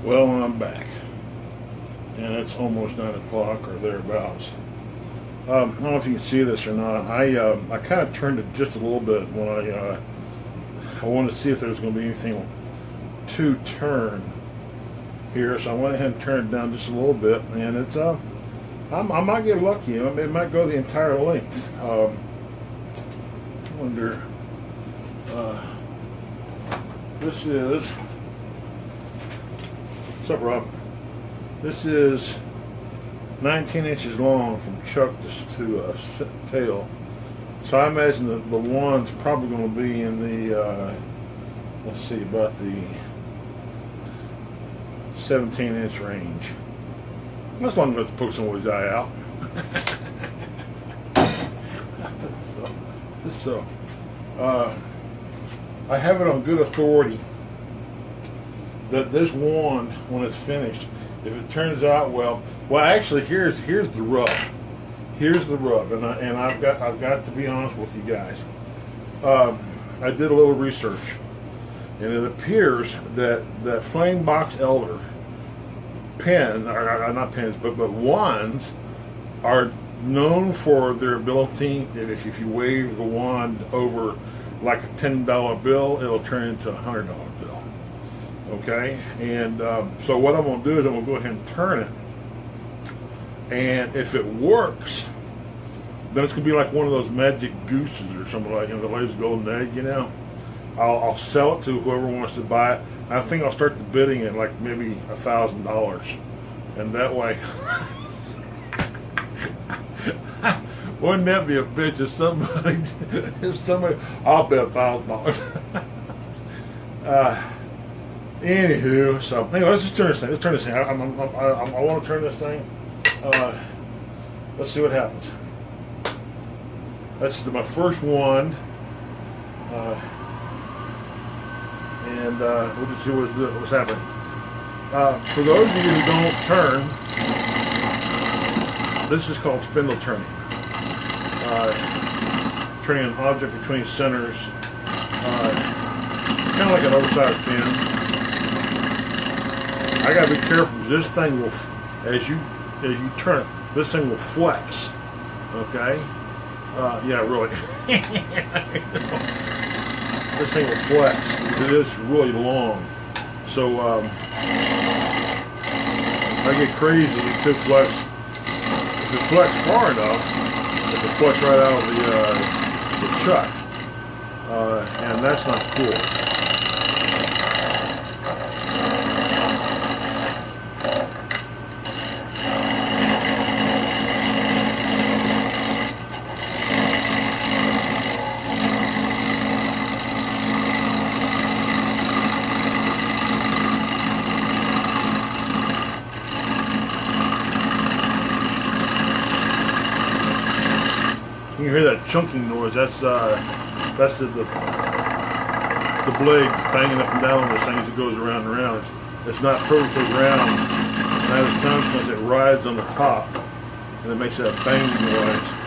Well, I'm back, and it's almost 9 o'clock or thereabouts. I don't know if you can see this or not. I kind of turned it just a little bit when I wanted to see if there was going to be anything to turn here, so I went ahead and turned it down just a little bit, and it's I might get lucky. It might go the entire length. I wonder. This is. What's up, Rob? This is 19 inches long from chuck to tail. So I imagine the one's probably going to be in the, let's see, about the 17-inch range. That's long enough to poke somebody's eye out. so I have it on good authority that this wand, when it's finished, if it turns out well, actually here's the rub. Here's the rub, and I've got to be honest with you guys. I did a little research, and it appears that Flame Box Elder pen, or not pens, but wands are known for their ability that if you wave the wand over like a $10 bill, it'll turn into a $100 bill. Okay, and so what I'm going to do is I'm going to go ahead and turn it, and if it works, then it's going to be like one of those magic gooses or something like, the lays golden egg, I'll sell it to whoever wants to buy it. I think I'll start the bidding at like maybe $1,000, and that way, wouldn't that be a bitch if somebody, I'll bet $1,000. Anywho, so anyway, let's just turn this thing. Let's turn this thing. I want to turn this thing. Let's see what happens. That's my first one, and we'll just see what's happening. For those of you who don't turn, this is called spindle turning. Turning an object between centers, kind of like an oversized pen. I gotta be careful because this thing will, as you turn it, this thing will flex. Okay? Yeah, really. This thing will flex. It is really long. So if I get crazy, it could flex. If it flex far enough, it could flex right out of the chuck, and that's not cool. You can hear that chunking noise. That's the blade banging up and down on this thing as it goes around and around. It's not perfectly round. And as a consequence, it rides on the top, and it makes that banging noise.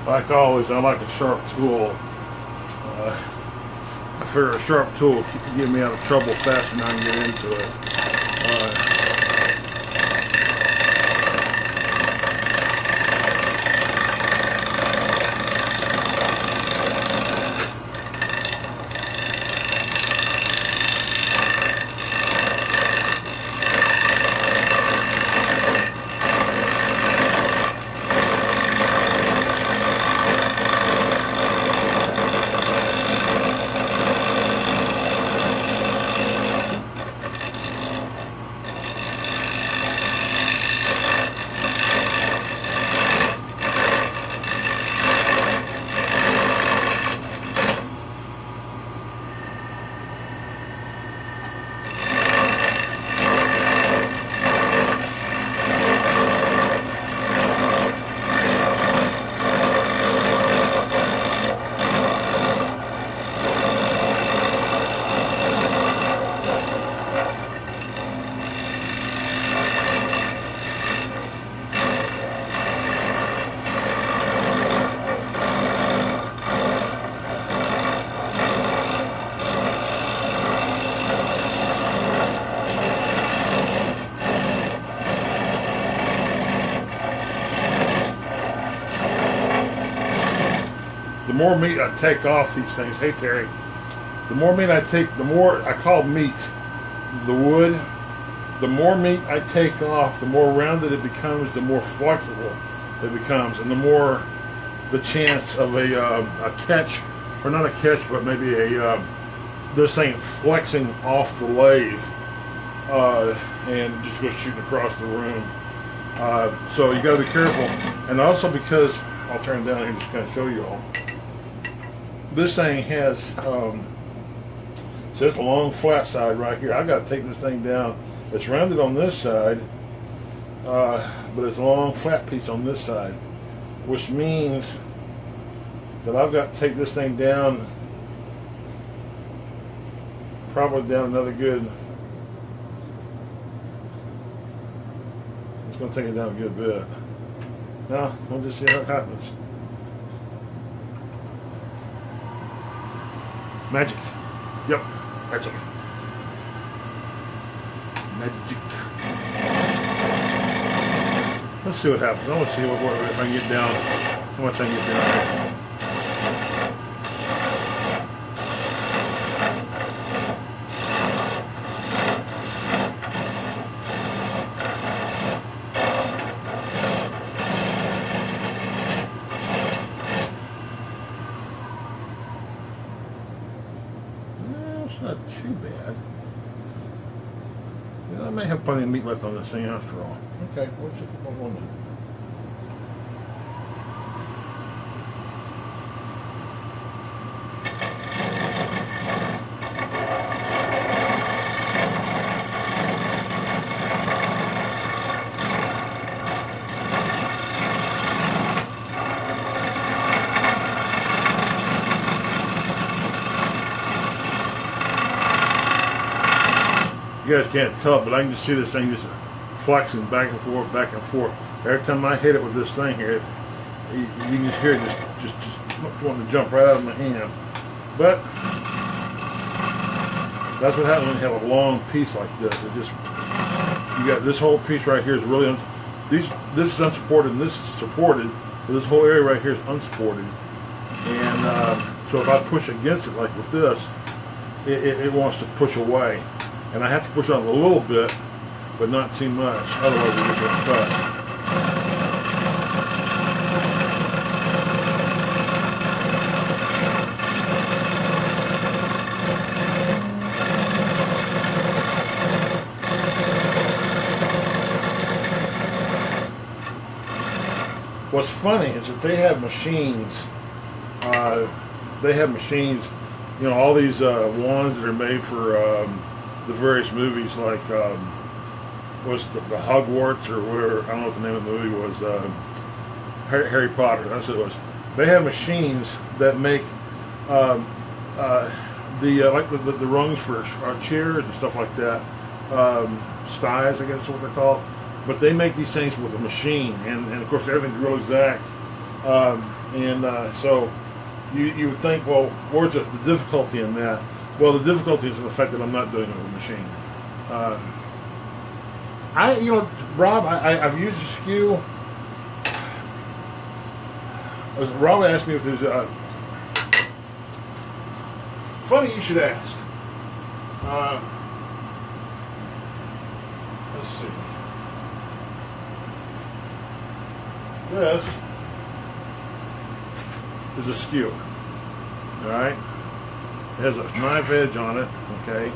like always, I like a sharp tool. I figure a sharp tool will get me out of trouble faster than I can get into it. The more meat I take off these things, hey Terry, the more meat I take, the more I call meat the wood. The more meat I take off, the more rounded it becomes, the more flexible it becomes, and the more the chance of a catch, or not a catch, but maybe this thing flexing off the lathe and just go shooting across the room. So you got to be careful, and also because I'll turn it down here and just kind of show you all. This thing has so it's a long flat side right here. I got to take this thing down. It's rounded on this side, but it's a long flat piece on this side, which means that I've got to take this thing down, probably down another good. It's going to take it down a good bit. Now we'll just see how it happens. Magic. Yep, magic. Magic. Let's see what happens. I want to see what if I can get down. How much I can get down. It's not too bad. I may have plenty of meat left on this thing after all. Okay, let's just put one in. You guys can't tell, but I can just see this thing just flexing back and forth, back and forth. Every time I hit it with this thing here, you can just hear it just wanting to jump right out of my hand. But that's what happens when you have a long piece like this. It just, you got this whole piece right here is really this is unsupported and this is supported, but this whole area right here is unsupported. And so if I push against it like with this, it wants to push away. And I have to push on a little bit, but not too much, otherwise it will get stuck. What's funny is that they have machines, you know, all these wands that are made for the various movies, like was the Hogwarts or whatever, I don't know what the name of the movie was, Harry Potter, that's what it was. They have machines that make like the rungs for chairs and stuff like that, styes, I guess is what they're called. But they make these things with a machine, and of course everything's real exact. And so you would think, well, where's the difficulty in that? Well, the difficulty is in the fact that I'm not doing it with a machine. Rob, I've used a skew. Rob asked me if there's a. Funny you should ask. Let's see. This is a skewer. All right. It has a knife edge on it. Okay.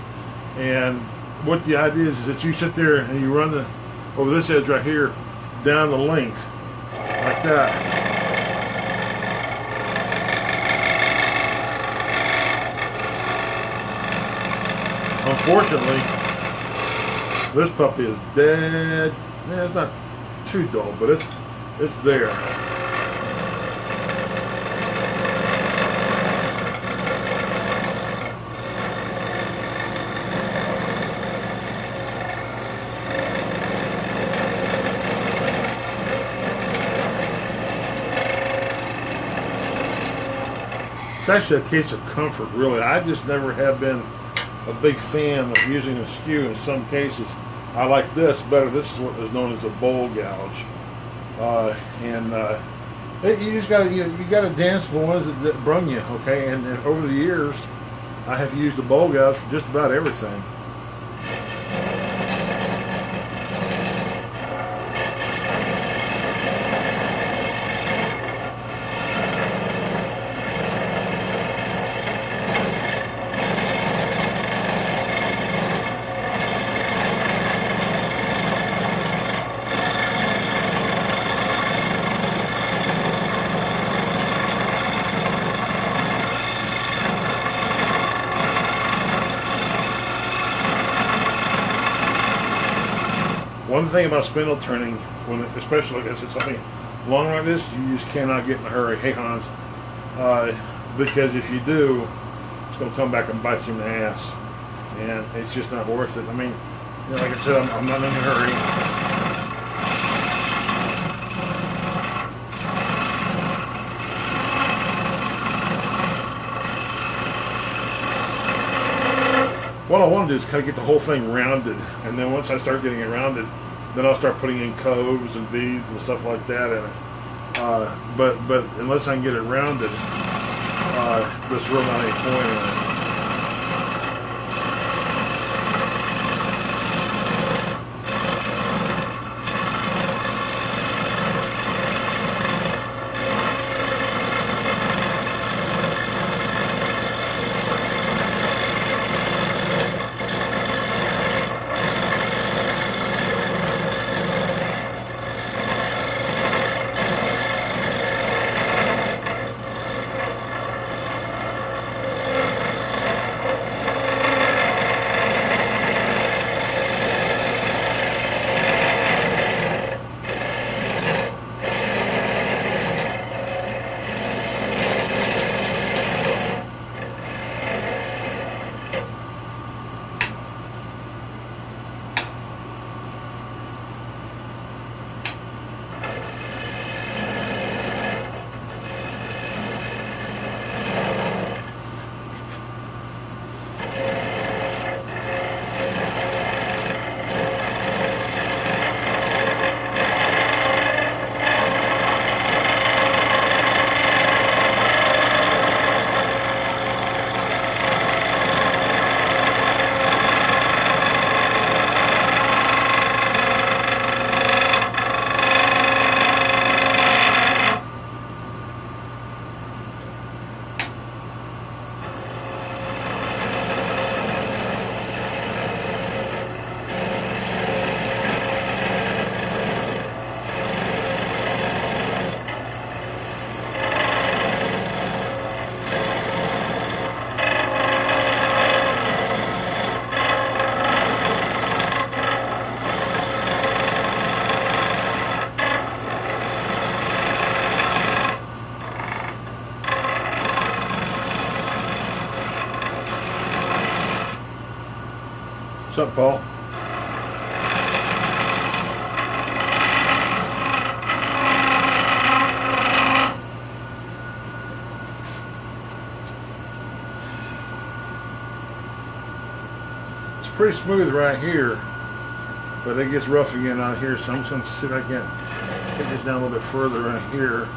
And what the idea is that you sit there and you run over this edge right here down the length like that. Unfortunately, this puppy is dead. Yeah, it's not too dull, but it's there. It's actually a case of comfort, really. I just never have been a big fan of using a skew. In some cases, I like this better. This is what is known as a bowl gouge, you just gotta you gotta dance for the ones that brung you, okay? And over the years, I have used the bowl gouge for just about everything. One thing about spindle turning, especially if it's something long like this, you just cannot get in a hurry. Hey, Hans, because if you do, it's going to come back and bite you in the ass, and it's just not worth it. I mean, like I said, I'm not in a hurry. What I want to do is kind of get the whole thing rounded, and then once I start getting it rounded, then I'll start putting in coves and beads and stuff like that in it. But unless I can get it rounded, there's really not any point in it. What's up, Paul? pretty smooth right here, but it gets rough again out here. So I'm just going to see if I can take this down a little bit further right here.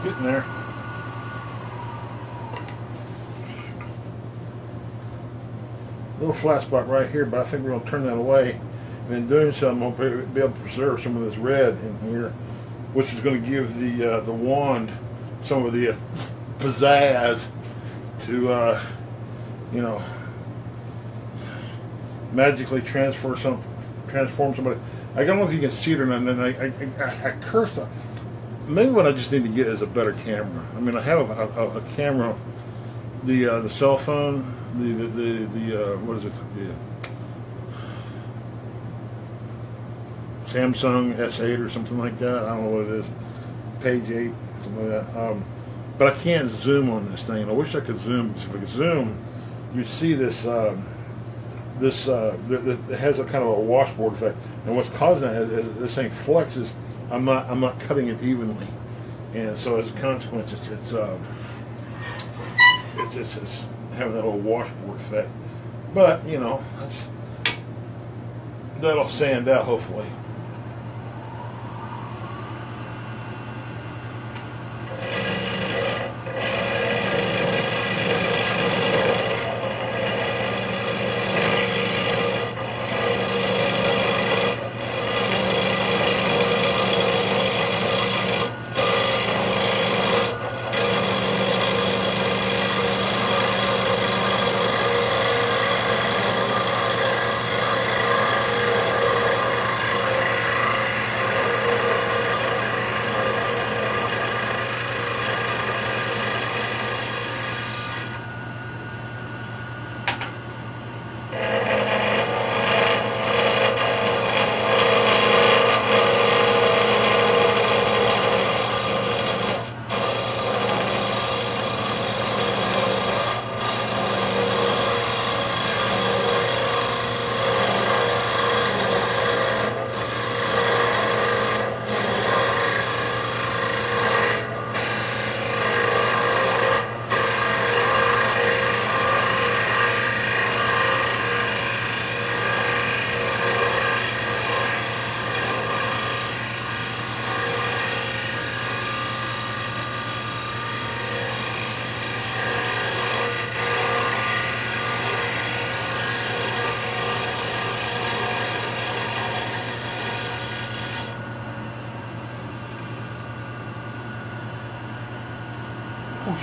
Getting there. Little flat spot right here, but I think we're going to turn that away. And in doing so, I'm going to be able to preserve some of this red in here, which is going to give the wand some of the pizzazz to, you know, magically transform somebody. I don't know if you can see it or not. And I cursed. Maybe what I just need to get is a better camera. I mean, I have a camera, the cell phone, the what is it? The Samsung S8 or something like that. I don't know what it is. Page 8, something like that. But I can't zoom on this thing. I wish I could zoom. If I could zoom, you see this. It has a kind of a washboard effect, and what's causing that is this thing flexes. I'm not cutting it evenly, and so as a consequence, it's having that little washboard effect. But you know, that'll sand out hopefully.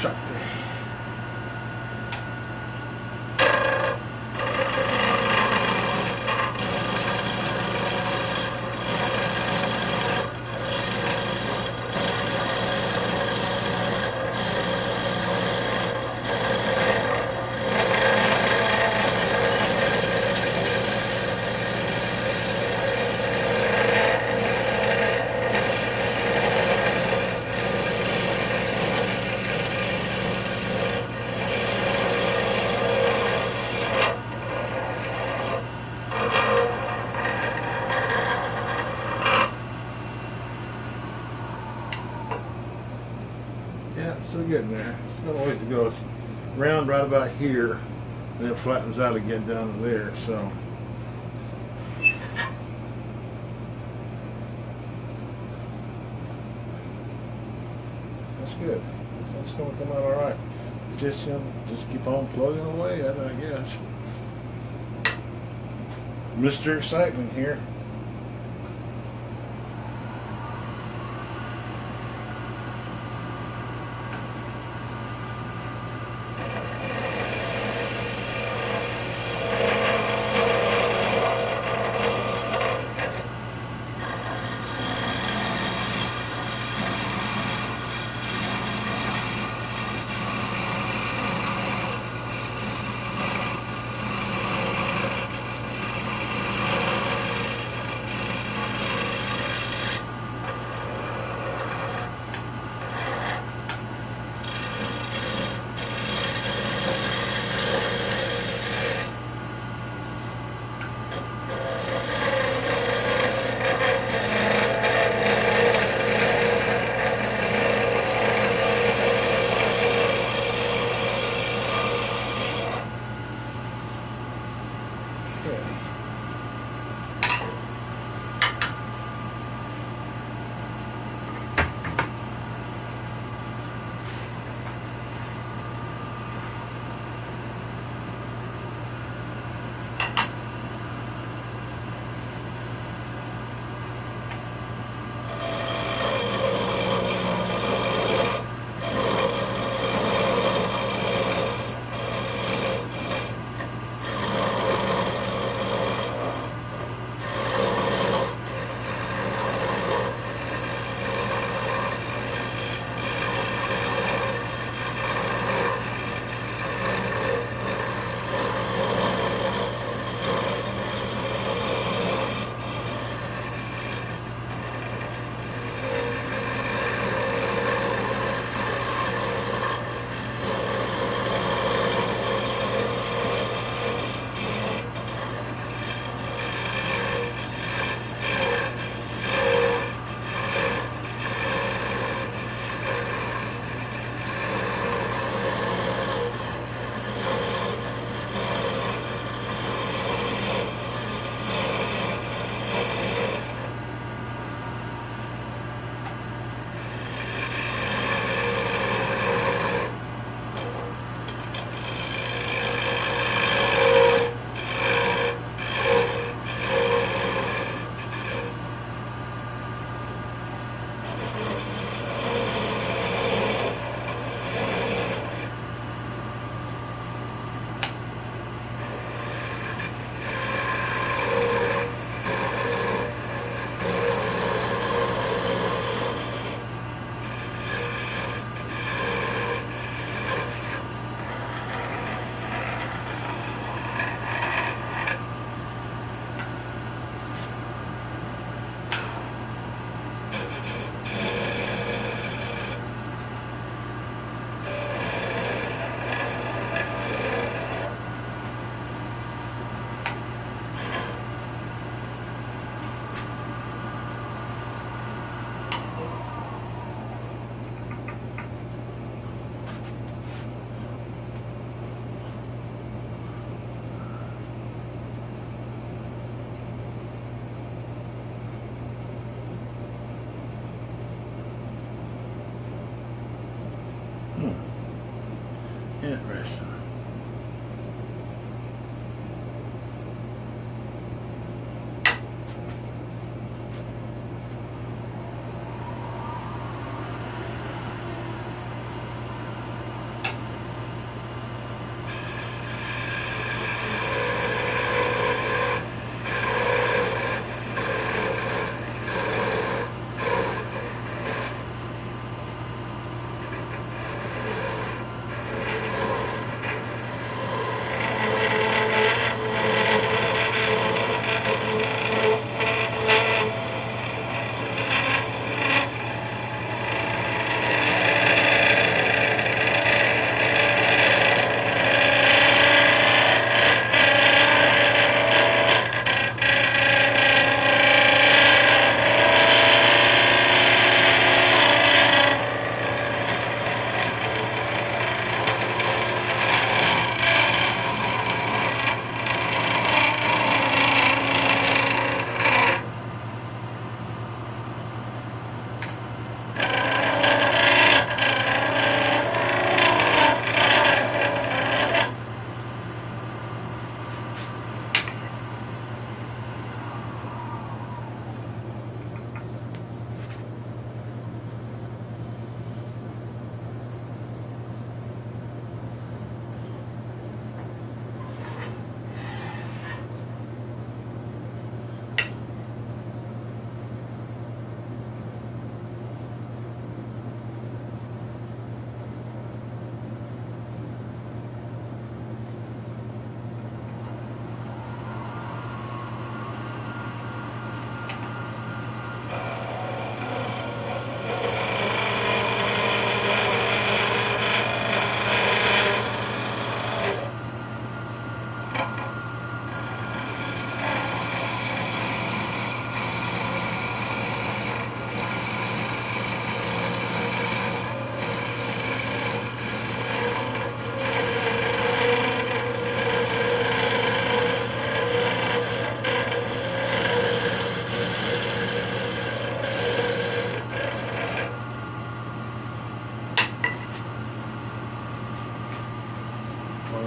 Shut getting there. It's got a ways to go. It's round right about here, and then it flattens out again down to there. So. That's good. That's going to come out all right. Just keep on plugging away at it, I guess. Mr. Excitement here.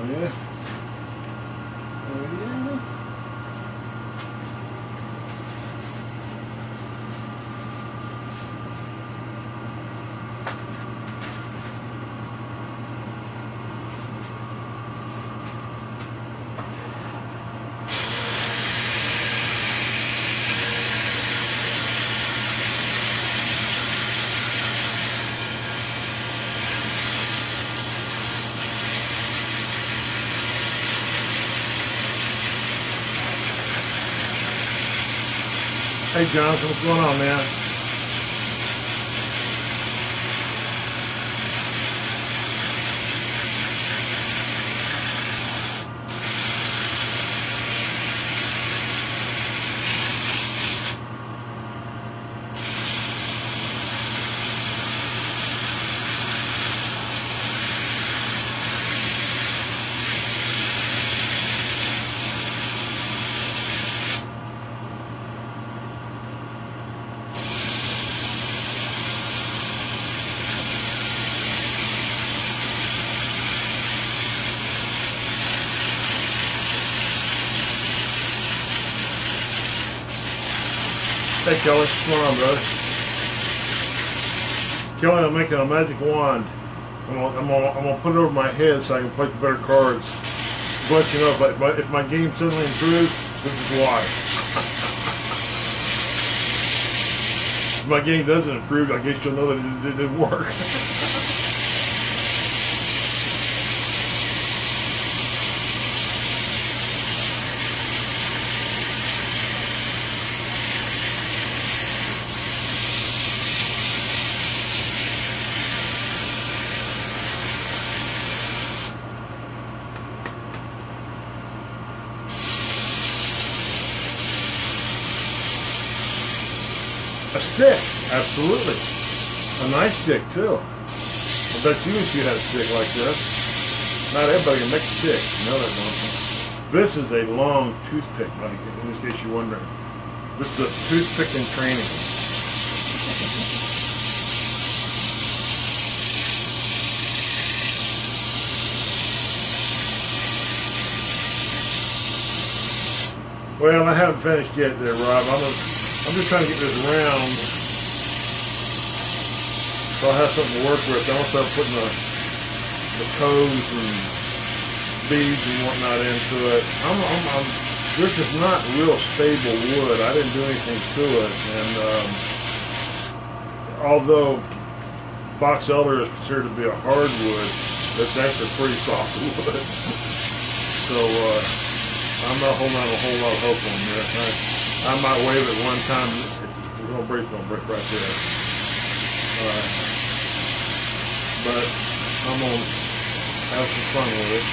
Oh yeah. Oh yeah. Hey Jonathan, what's going on, man? Hey Kelly, what's going on, brother? Kelly, I'm making a magic wand. I'm gonna put it over my head so I can play better cards. But you know, if my game suddenly improves, this is why. If my game doesn't improve, I guess you'll know that it didn't work. A stick, absolutely. A nice stick too. I bet you if you had a stick like this. Not everybody can make a stick. You know that, don't you? This is a long toothpick, buddy, in case you're wondering. This is a toothpick in training. Well, I haven't finished yet there, Rob. I'm just trying to get this round so I'll have something to work with. I want to start putting the toes and beads and whatnot into it. This is not real stable wood. I didn't do anything to it. And although box elder is considered to be a hardwood, that's actually pretty soft wood. So I'm not holding out a whole lot of hope on this. I might wave it one time. It's gonna break right there. But I'm gonna have some fun with it.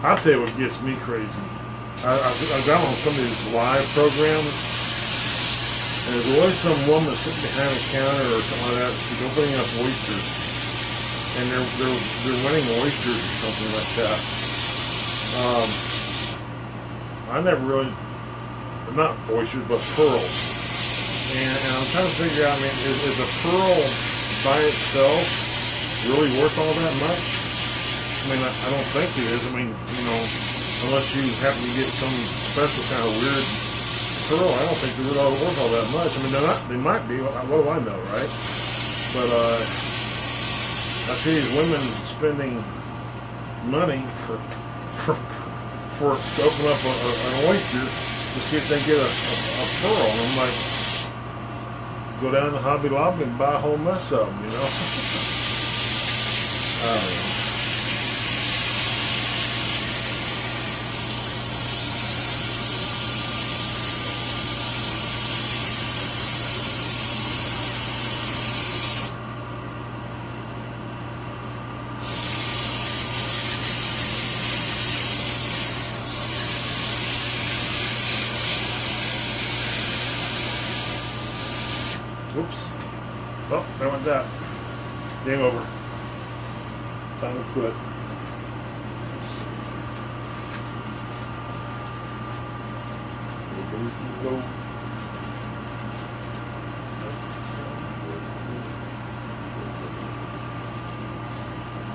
I'll tell you what gets me crazy. I've got on some of these live programs, and there's always some woman sitting behind the counter or something like that. She's opening up oysters, and they're winning oysters or something like that. I never really, not oysters, but pearls. And I'm trying to figure out, I mean, is a pearl by itself really worth all that much? I mean, I don't think it is. I mean, you know, unless you happen to get some special kind of weird pearl, I don't think they're really worth all that much. I mean, they're not. They might be. What do I know, right? But I see these women spending money to open up an oyster to see if they get a pearl. And I'm like, go down to Hobby Lobby and buy a whole mess of them, you know? I don't know. Oops. Oh, there went that. Game over. Time to quit. Go.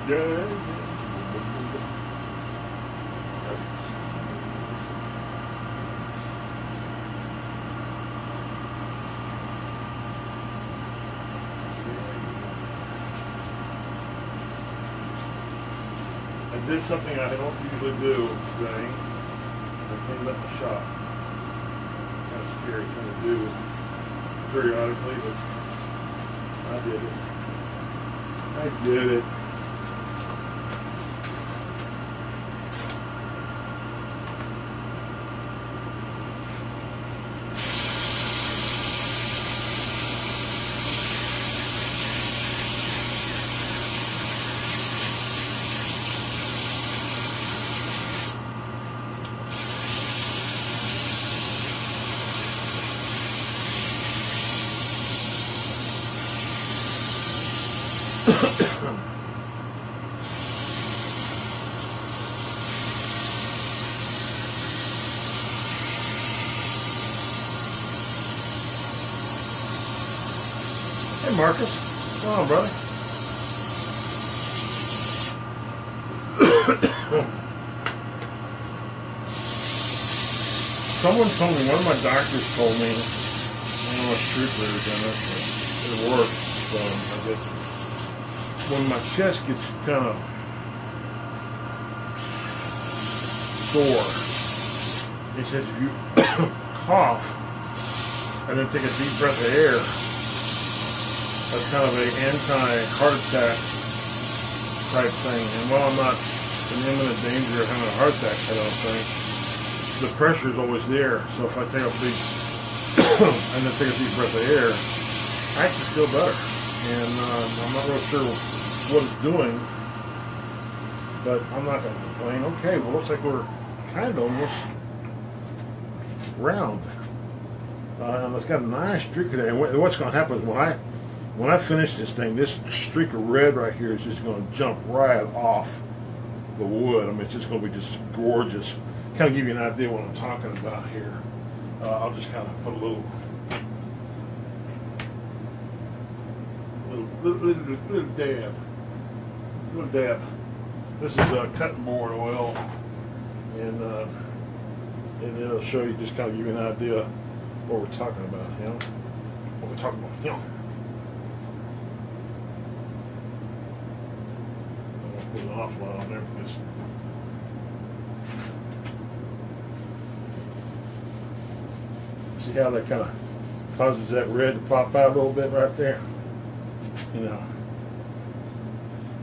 Yeah. I did something I don't usually do today. I cleaned up my shop. Kind of scary thing to do periodically, but I did it. I did it. Hey Marcus, come on, brother. Someone told me, one of my doctors told me, I don't know what street leader done it, but it works. I guess when my chest gets kind of sore, he says if you cough and then take a deep breath of air, that's kind of an anti-heart attack type thing. And while I'm not in imminent danger of having a heart attack, I don't think, the pressure is always there. So if I take a big and then take a deep breath of air, I actually feel better. And I'm not really sure what it's doing, but I'm not going to complain. Okay, well, looks like we're kind of almost round. And it's got a nice streak there. And what's going to happen is when I finish this thing, this streak of red right here is just going to jump right off the wood. I mean, it's just going to be just gorgeous. Kind of give you an idea what I'm talking about here. I'll just kind of put a little dab. This is cutting board oil, and it'll show you, just kind of give you an idea what we're talking about. You know, what we're talking about. You know. Put an awful lot on there because see how that kind of causes that red to pop out a little bit right there, you know.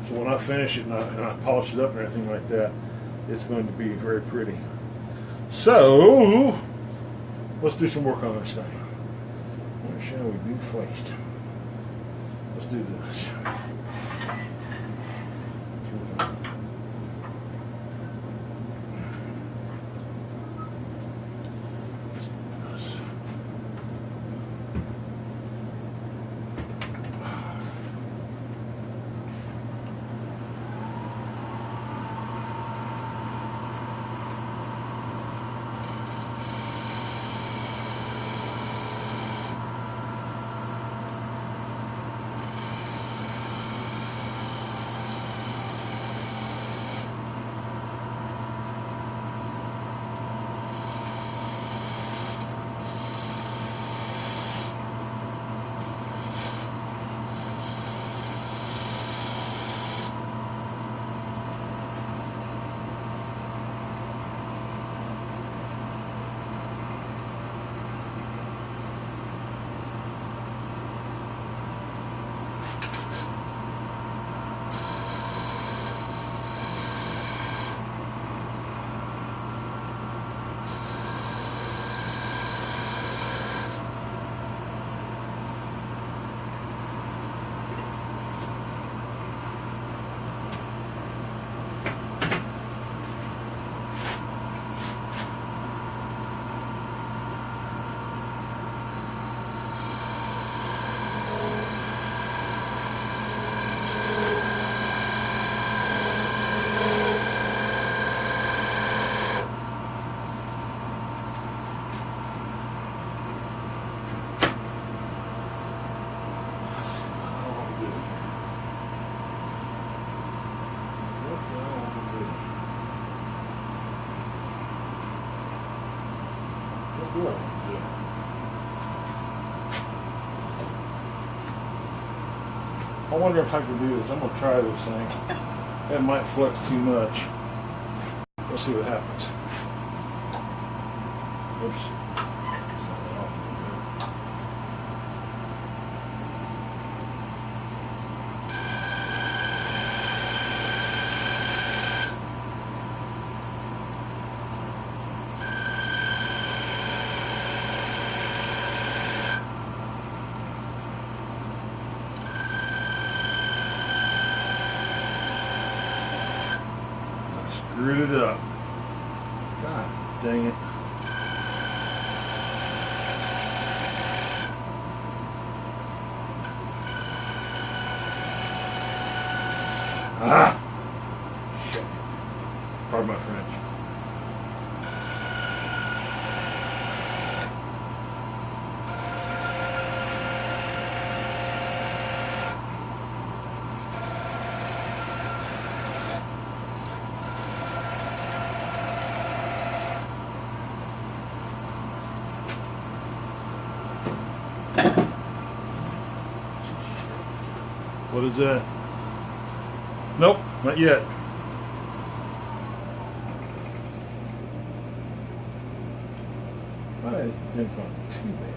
So when I finish it and I polish it up and everything like that, it's going to be very pretty. So let's do some work on this thing. What shall we do first? Let's do this. Good. I wonder if I can do this. I'm gonna try this thing. It might flex too much. Let's see what happens. Oops. Screwed it up. God dang it. Ah! Shit. Pardon my French. What is that? Nope, not yet. I didn't find it too bad.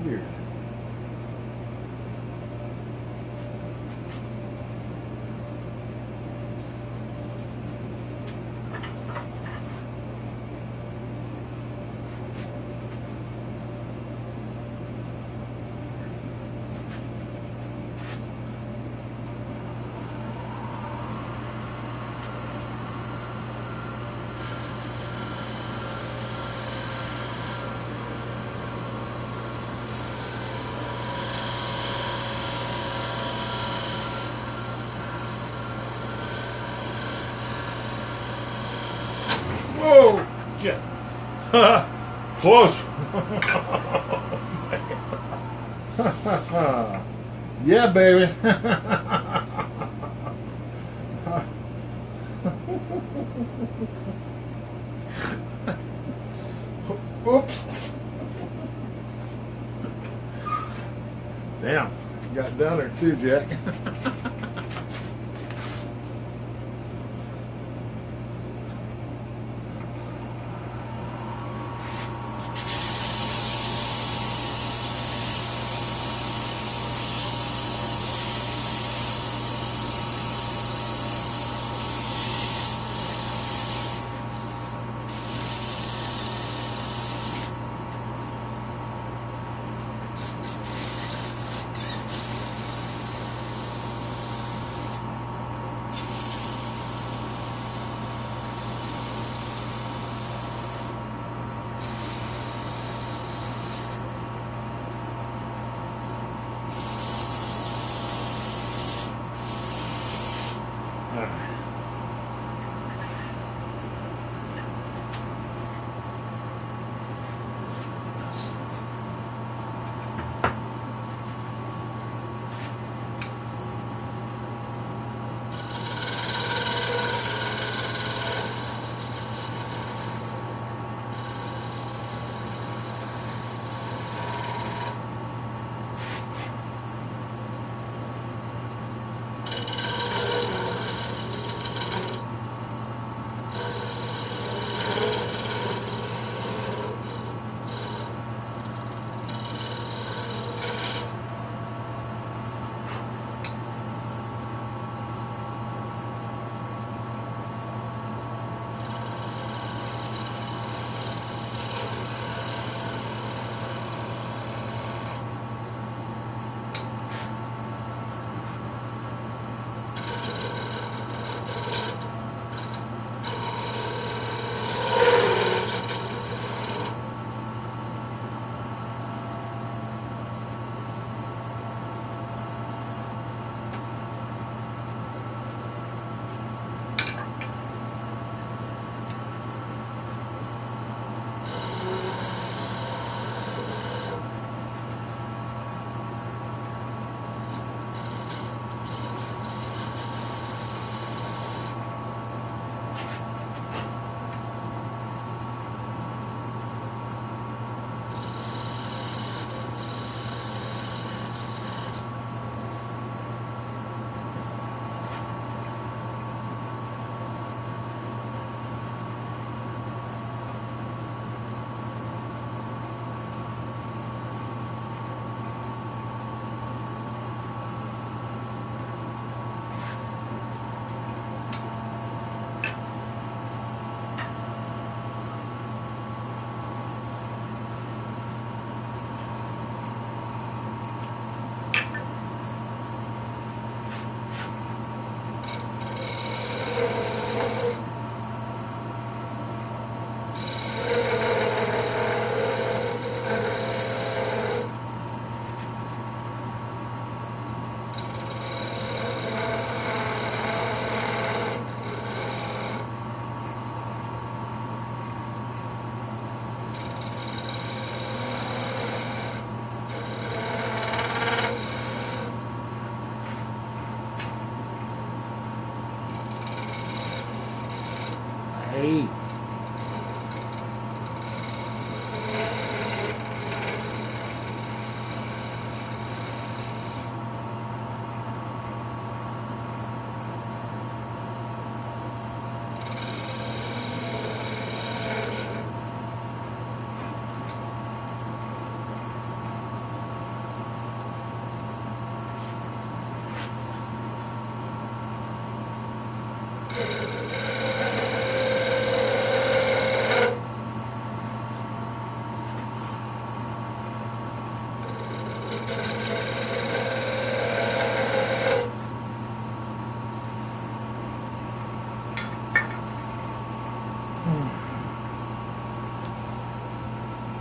Weird. Whoa! Shit. Close. Yeah, baby. Oops. Damn. Got down there too, Jack.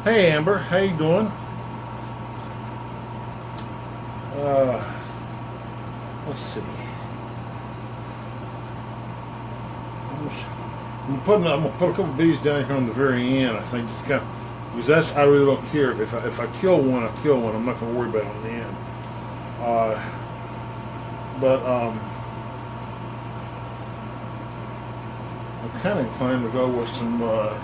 Hey Amber, how you doing? Let's see. I'm gonna put a couple bees down here on the very end. I think just kind of, because that's, I really don't care. If I kill one, I kill one. I'm not gonna worry about it on the end. I'm kind of inclined to go with some oh,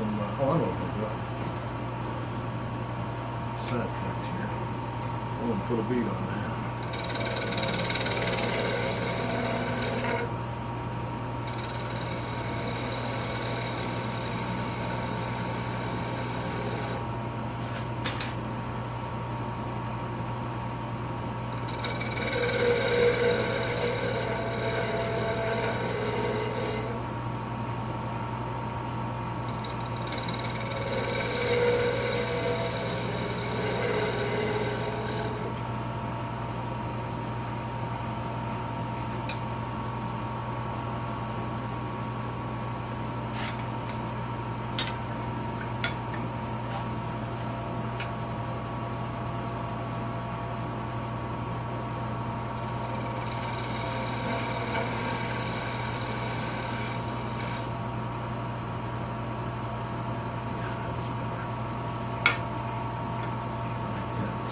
I don't know what I'm doing. Side cut here. I'm gonna put a bead on that.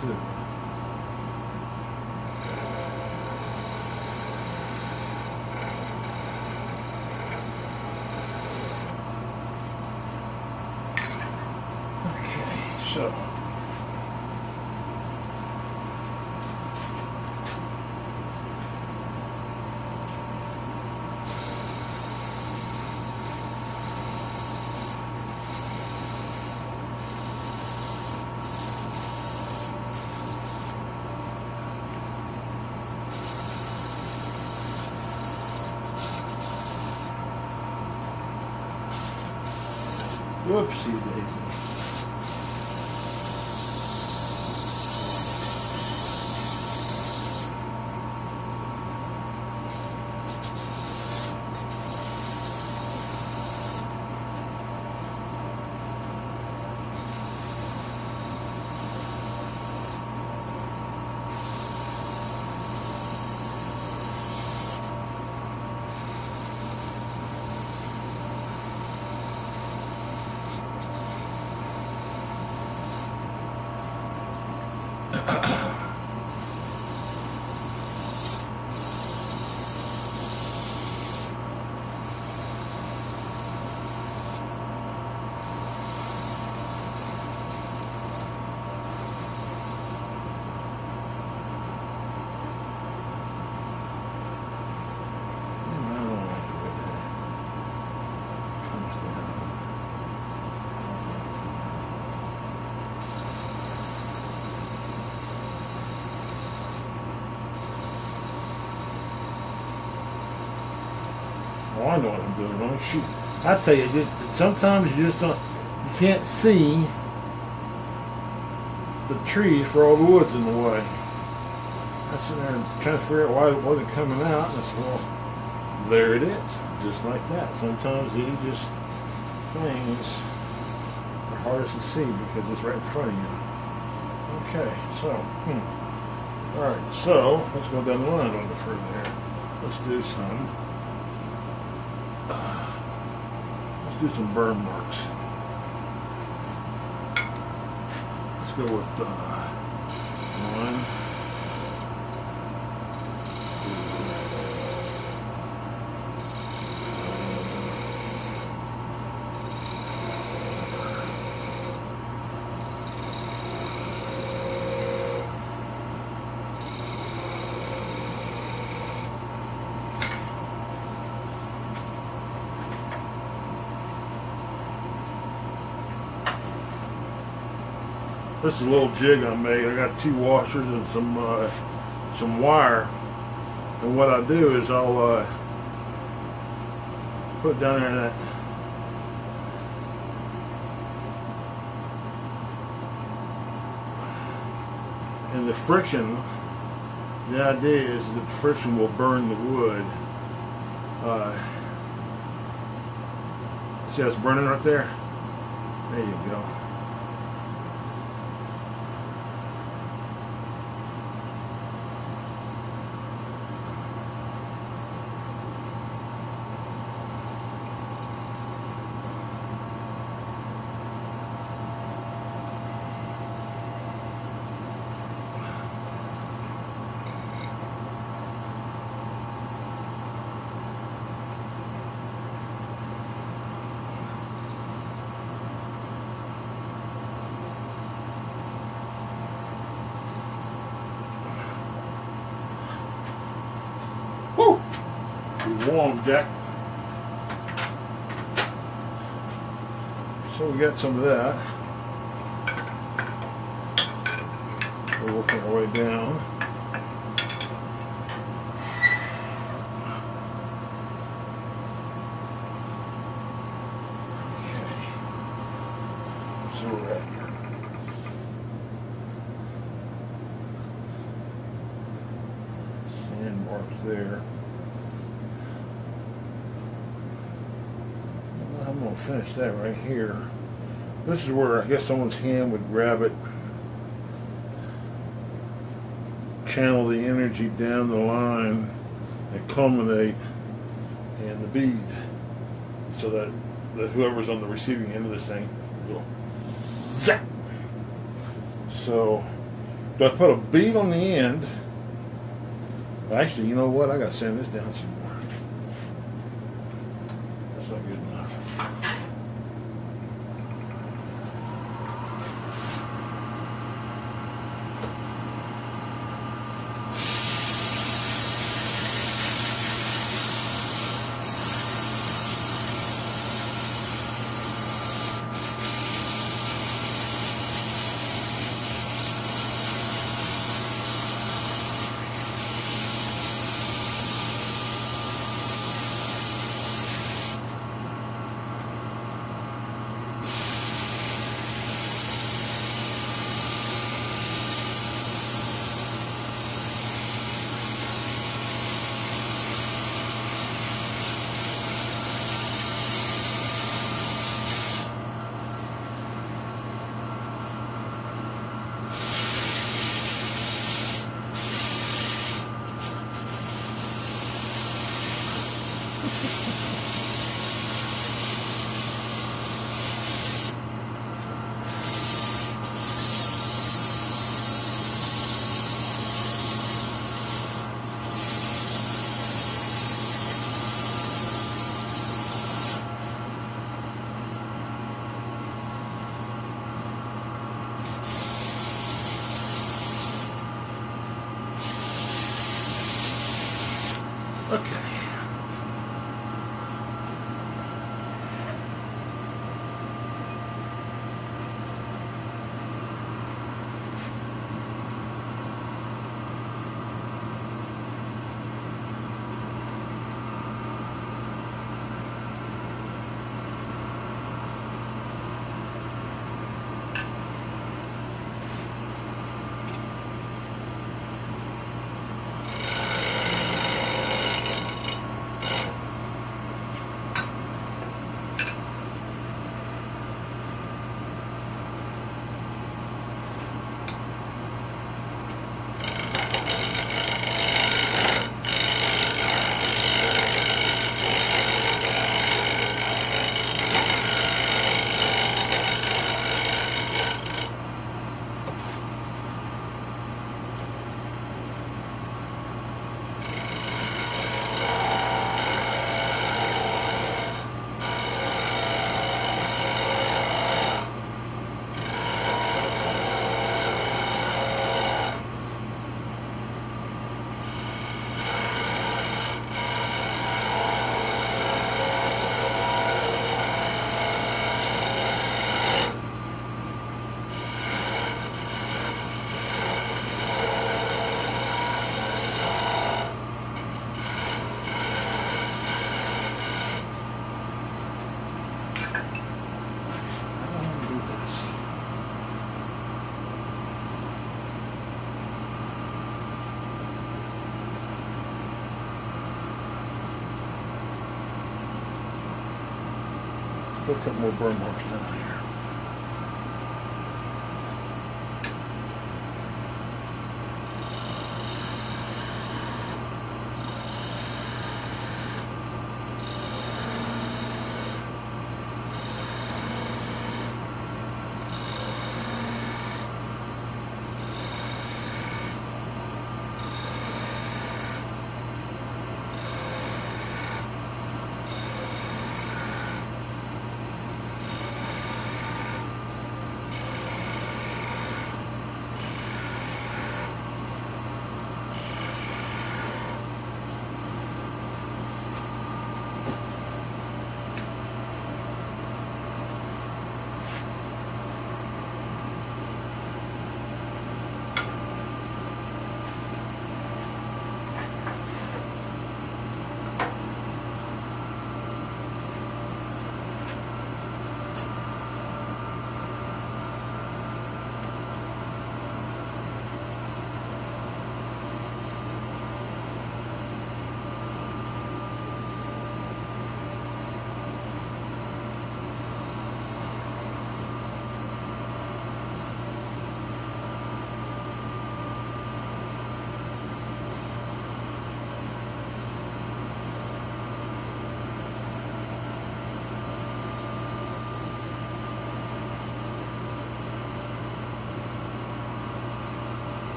Too. Okay, so whoopsie daisy. Oh, I know what I'm doing wrong. Shoot, I tell you, sometimes you just don't, you can't see the trees for all the wood's in the way. I sit there and trying to figure out why it wasn't coming out, and I said, well, there it is, just like that. Sometimes these just things are hardest to see because it's right in front of you. Okay, so, all right, so let's go down the line a little bit further here. Let's do some. Let's do some burn marks. Let's go with 1, 2. This is a little jig I made. I got 2 washers and some wire, and what I do is I'll put down there that And the friction, the idea is that the friction will burn the wood. See how it's burning right there? There you go. Woo! Be warm, Jack. So we got some of that. We're working our way down. Okay. So we're at here. Sand marks there. I'm going to finish that right here. This is where I guess someone's hand would grab it, channel the energy down the line, and culminate in the bead, so that whoever's on the receiving end of this thing will zap. So, do I put a bead on the end? Actually, you know what? I got to sand this down some more. That's not good enough. Okay. Put a couple more burn marks down here.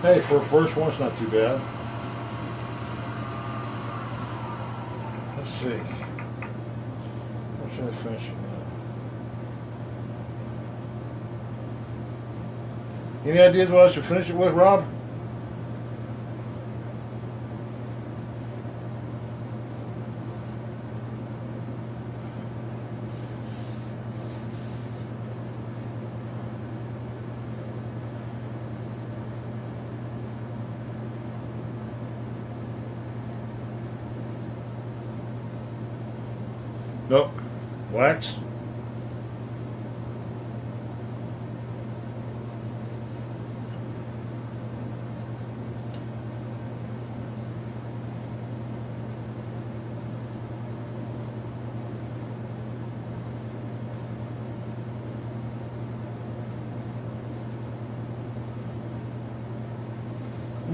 Hey, for a first one, it's not too bad. Let's see. What should I finish it with? Any ideas what I should finish it with, Rob? Nope. Wax.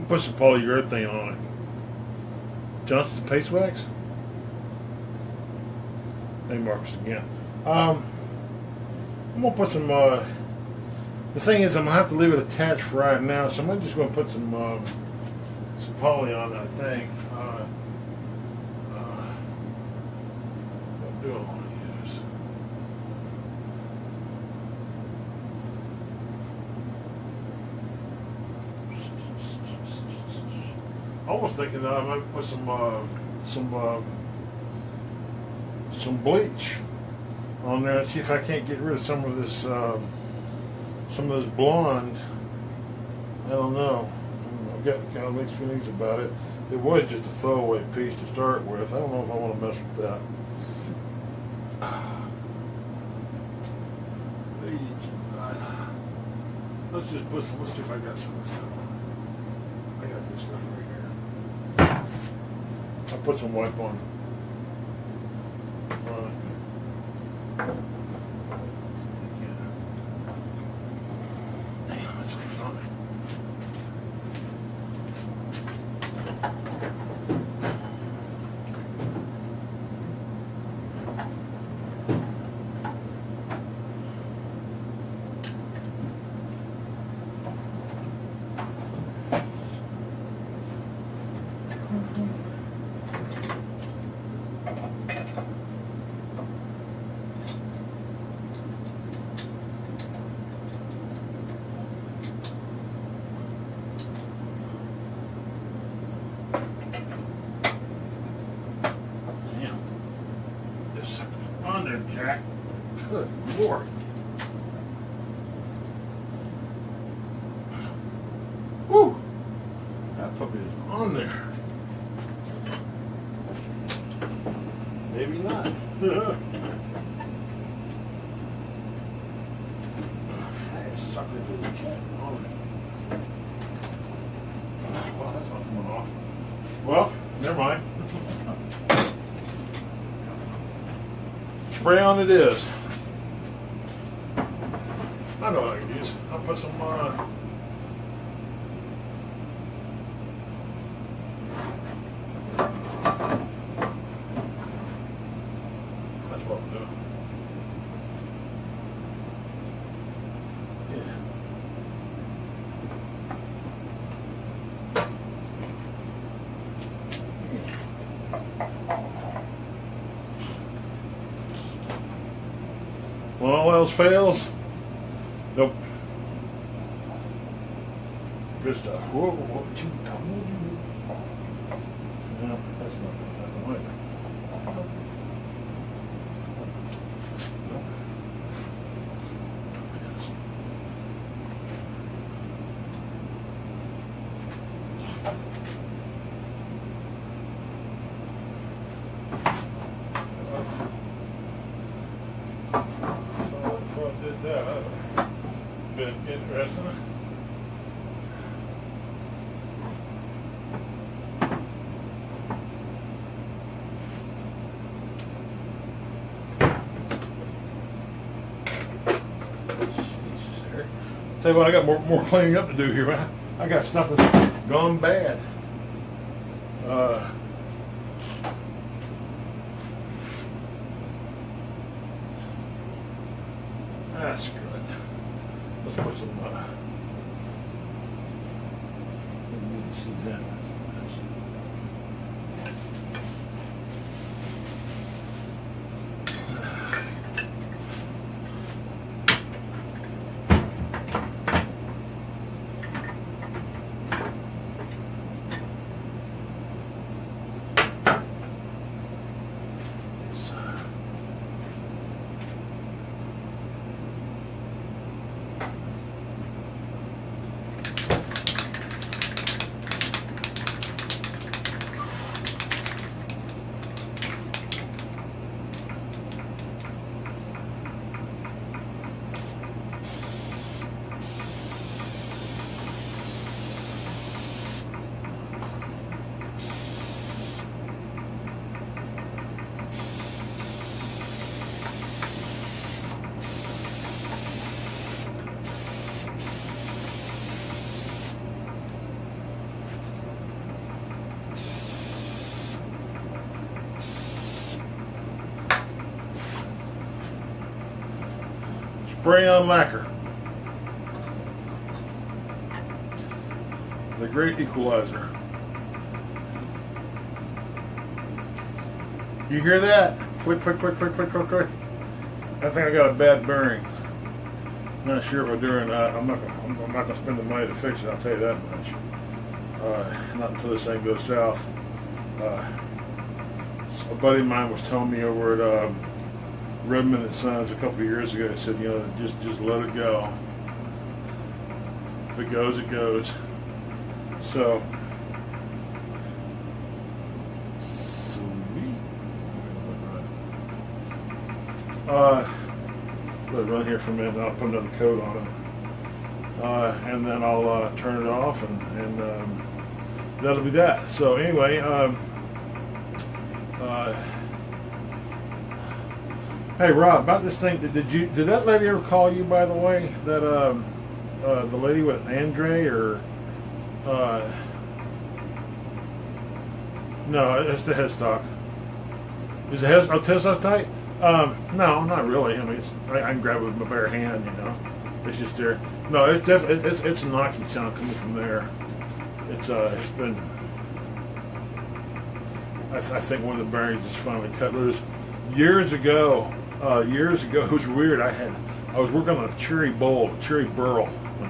Put some polyurethane on it. Johnson's paste wax. Marcus again. I'm gonna put some. The thing is, I'm gonna have to leave it attached for right now, so I'm just gonna put some poly on that thing. What do I want to use? I was thinking I might put some bleach on there and see if I can't get rid of some of this blonde. I don't know. I've got kind of mixed feelings about it. It was just a throwaway piece to start with. I don't know if I want to mess with that. Let's just put some. Let's see if I got some of this stuff. I got this stuff right here. I'll put some wipe on. Damn, that's what's on it. On there, Jack. Good Lord. Woo! That puppy is on there. Maybe not. That sucker to the chin on it. Well, that's not coming off. Well, never mind. Spray on it is. I know what I can use. I'll put some that's what I'm doing. Yeah. When all else fails, nope. Good stuff. Whoa, whoa, no, that's not going to happen either. Did that, been interesting. Tell you what, I got more cleaning up to do here, man. I got stuff that's gone bad. That's good. Let's put some, we need to see that. spray on lacquer. The great equalizer. You hear that? Click, click, click, click, click, click, click. I think I got a bad bearing. Not sure if I'm doing that. I'm not gonna spend the money to fix it. I'll tell you that much. Not until this thing goes south. So a buddy of mine was telling me over at Redmond and Sons a couple of years ago. He said, you know, just let it go. If it goes, it goes. So sweet. Let it run here for a minute, and I'll put another coat on it. And then I'll turn it off, and that'll be that. So anyway, hey Rob, about this thing, did that lady ever call you, by the way? That the lady with Andre, or no, it's the headstock. Is the headstock tight? No, not really. I mean, I can grab it with my bare hand, you know. It's just there. No, it's definitely it's a knocking sound coming from there. It's been. I think one of the bearings just finally cut loose. Years ago, it was weird. I was working on a cherry burl.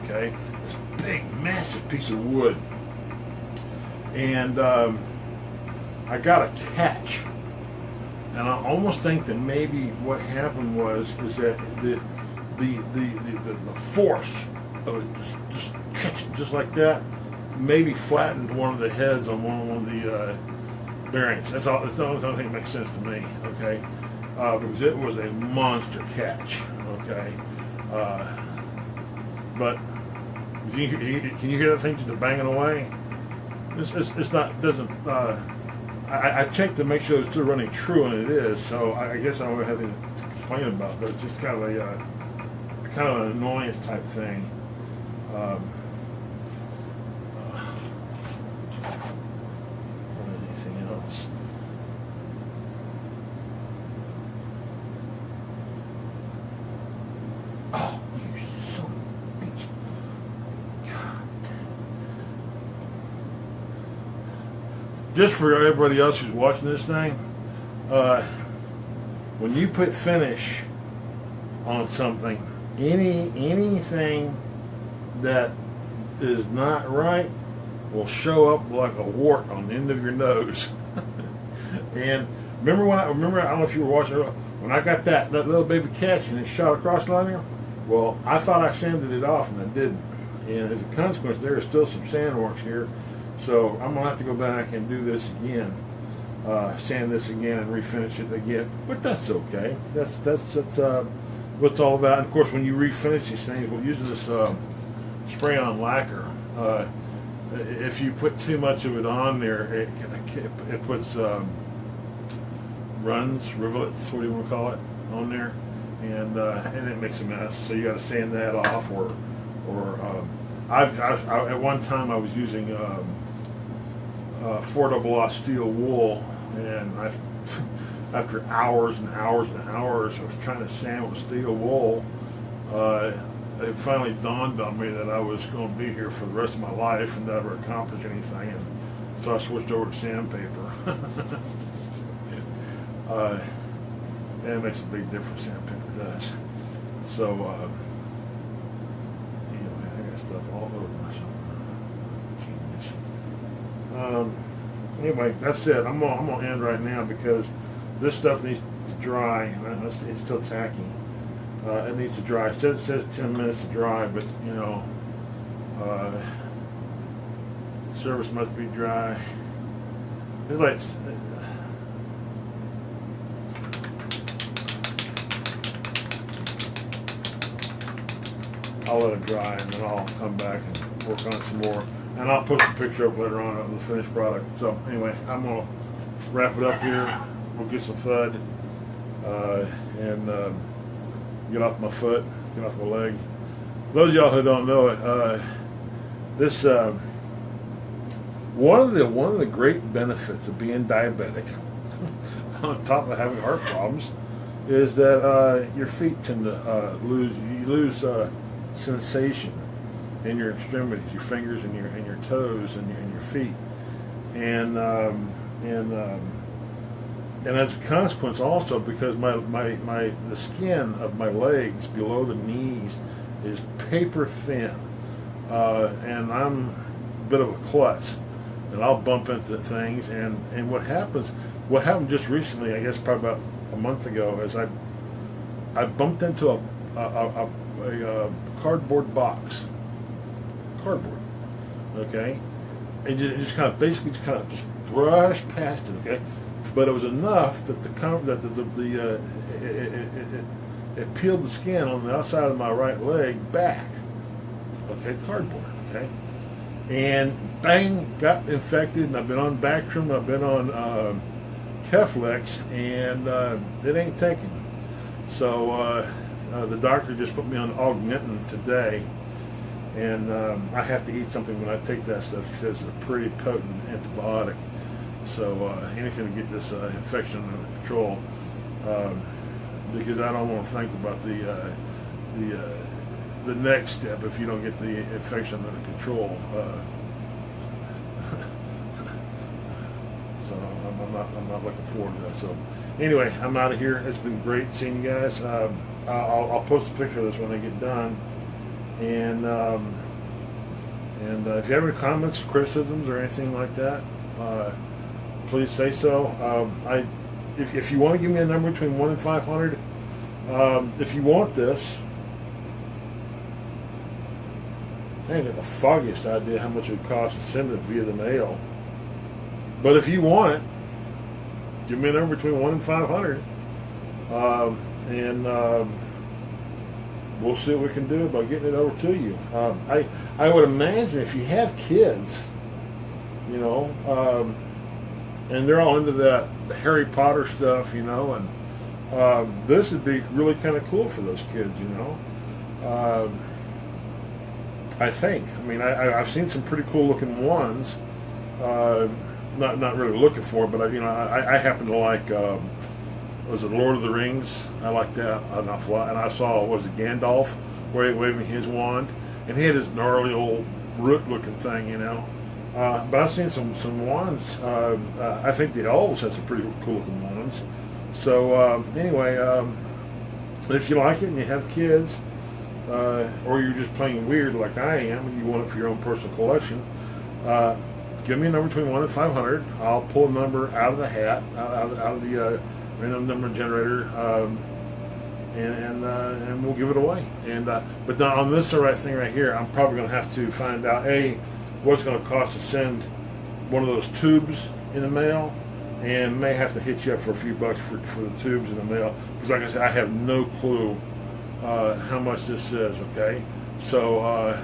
Okay, this big, massive piece of wood, and I got a catch. And I almost think that maybe what happened is that the force of it just catching just like that maybe flattened one of the heads on one of the bearings. That's all. That's the only thing that makes sense to me. Okay, because it was a monster catch. Okay, but can you hear that thing just banging away? It's not doesn't. I checked to make sure it's still running true, and it is. So I guess I don't have anything to complain about. But it's just kind of an annoyance type thing. Anything else? Oh, you son of a bitch! God damn. Just for everybody else who's watching this thing, when you put finish on something, anything that is not right will show up like a wart on the end of your nose. And remember I don't know if you were watching, when I got that little baby catch and it shot across the line, well, I thought I sanded it off and I didn't. And as a consequence, there is still some sand marks here. So I'm gonna have to go back and do this again, sand this again and refinish it again. But that's okay. That's what it's all about. And of course, when you refinish these things, we're using this spray-on lacquer. If you put too much of it on there, it puts rivulets, what do you want to call it, on there, and it makes a mess. So you got to sand that off, or I at one time I was using 400 steel wool, and after hours and hours and hours of trying to sand with steel wool, it finally dawned on me that I was going to be here for the rest of my life and never accomplish anything, and so I switched over to sandpaper. And it makes a big difference, sandpaper does. So, anyway, I got stuff all over myself. Genius. Anyway, that's it. I'm gonna end right now because this stuff needs to dry. It's still tacky. It needs to dry. It says 10 minutes to dry, but you know, surface must be dry. It's like I'll let it dry, and then I'll come back and work on it some more. And I'll post a picture up later on of the finished product. So anyway, I'm gonna wrap it up here. We'll get some FUD and get off my foot, get off my leg. Those of y'all who don't know it, this one of the great benefits of being diabetic, on top of having heart problems, is that your feet tend to lose sensation in your extremities, your fingers and your toes and your feet, and and and as a consequence, also because the skin of my legs below the knees is paper thin, and I'm a bit of a klutz, and I'll bump into things. And what happened just recently, I guess probably about a month ago, is I bumped into a cardboard box, okay, and just kind of basically just brushed past it, okay. But it was enough that it peeled the skin on the outside of my right leg back. Okay, cardboard. Okay, and bang, got infected. And I've been on Bactrim. I've been on Keflex, and it ain't taking. So the doctor just put me on Augmentin today, and I have to eat something when I take that stuff. He says it's a pretty potent antibiotic. So anything to get this infection under control, because I don't want to think about the next step if you don't get the infection under control. So I'm not looking forward to that. So anyway, I'm out of here. It's been great seeing you guys. I'll post a picture of this when I get done, and if you have any comments, criticisms, or anything like that, please say so. If you want to give me a number between 1 and 500, if you want this, I ain't got the foggiest idea how much it would cost to send it via the mail. But if you want it, give me a number between 1 and 500, and we'll see what we can do about getting it over to you. I would imagine if you have kids, you know, and they're all into that Harry Potter stuff, you know, and this would be really kind of cool for those kids, you know. I think. I mean, I've seen some pretty cool looking ones. Not really looking for, but I happen to like. Was it Lord of the Rings? I like that an awful lot. And I saw, was it Gandalf waving his wand, and he had this gnarly old root looking thing, you know. But I've seen some wands. I think the elves had some pretty cool looking wands. So anyway, if you like it and you have kids, or you're just playing weird like I am, and you want it for your own personal collection, give me a number between 1 and 500. I'll pull a number out of the hat, out of the random number generator, and we'll give it away. And but now on this thing right here, I'm probably going to have to find out what it's going to cost to send one of those tubes in the mail, and may have to hit you up for a few bucks for the tubes in the mail, because like I said, I have no clue how much this is. Okay, so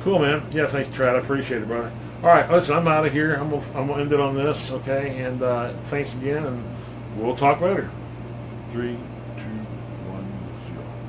cool, man. Yeah, thanks, Trad. I appreciate it, brother. All right, listen, I'm out of here. I'm gonna end it on this. Okay, and thanks again, and we'll talk later. 3